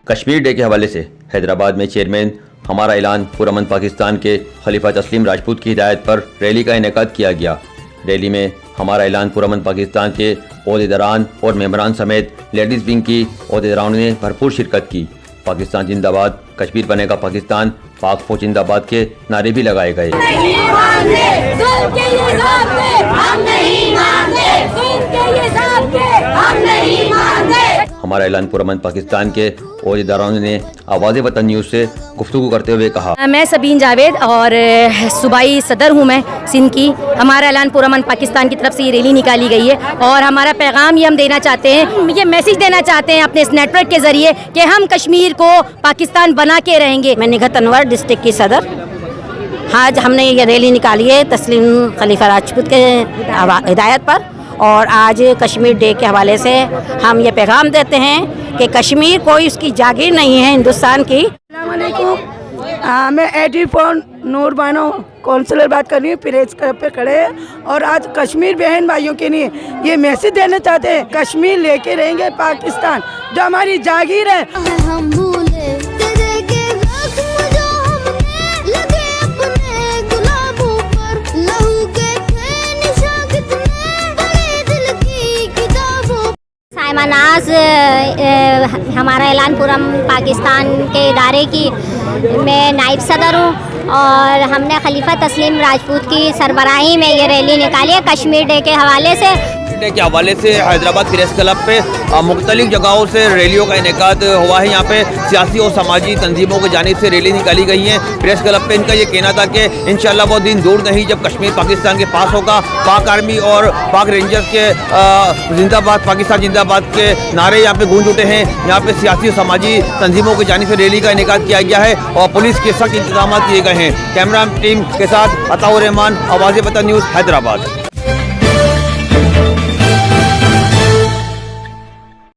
Kashmir day के हवाले से हैदराबाद में चेयरमैन हमारा ऐलान पुरअमन पाकिस्तान के खलीफा तस्लीम राजपूत की हिदायत पर रैली का इनेकाद किया गया। रैली में हमारा ऐलान पुरअमन पाकिस्तान के ओहदेदारान और मेंबरान समेत लेडीज़ विंग की ओहदेदारान ने भरपूर शिरकत की। पाकिस्तान जिंदाबाद, कश्मीर बनेगा पाकिस्तान, पाक फौज जिंदाबाद के नारे भी लगाए गए। हमारा ऐलान पुरअमन पाकिस्तान के ओहदेदारों ने आवाज़ वतन न्यूज़ से गुफ्तगू करते हुए कहा, मैं सबीन जावेद और सूबाई सदर हूँ मैं सिंध की। हमारा ऐलान पुरअमन पाकिस्तान की तरफ से ये रैली निकाली गई है और हमारा पैगाम ये हम देना चाहते हैं, ये मैसेज देना चाहते हैं अपने इस नेटवर्क के ज़रिए कि हम कश्मीर को पाकिस्तान बना के रहेंगे। मैं निगहत अनवर डिस्ट्रिक्ट की सदर। आज हमने ये रैली निकाली है तस्लीम खलीफा राजपूत के हिदायत पर, और आज कश्मीर डे के हवाले से हम ये पैगाम देते हैं कि कश्मीर कोई उसकी जागीर नहीं है हिंदुस्तान की। मैं 84 नूर बानो काउंसलर बात कर रही हूँ, प्रेस क्लब पे खड़े हैं और आज कश्मीर बहन भाइयों के लिए ये मैसेज देना चाहते हैं, कश्मीर लेके रहेंगे पाकिस्तान, जो हमारी जागीर है। हम भूले तेरे के जख्म जो हमने लगे अपने गुलाबों पर, लहू के थे निशान कितने बड़े दिल की किताबों। साइमा नाज हमारा ऐलान पुरअमन पाकिस्तान के इदारे की मैं नाइब सदर हूँ और हमने खलीफा तस्लीम राजपूत की सरबराही में ये रैली निकाली है कश्मीर डे के हवाले से। डे के हवाले से हैदराबाद प्रेस क्लब पे मुख्तलिफ जगहों से रैलियों का इनेकाद हुआ है। यहाँ पे सियासी और समाजी तंजीमों की जानिब से रैली निकाली गई है। प्रेस क्लब पे इनका ये कहना था कि इंशाल्लाह वो दिन दूर नहीं जब कश्मीर पाकिस्तान के पास होगा। पाक आर्मी और पाक रेंजर्स के जिंदाबाद पाकिस्तान जिंदाबाद के नारे यहाँ पे गूंज उठे हैं। यहाँ पे सियासी और समाजी तंजीमों की जानिब से रैली का इनेकाद किया गया है और पुलिस के सख्त इंतजाम किए गए हैं। कैमरा टीम के साथ अताउर रहमान, आवाज़ वतन न्यूज़, हैदराबाद।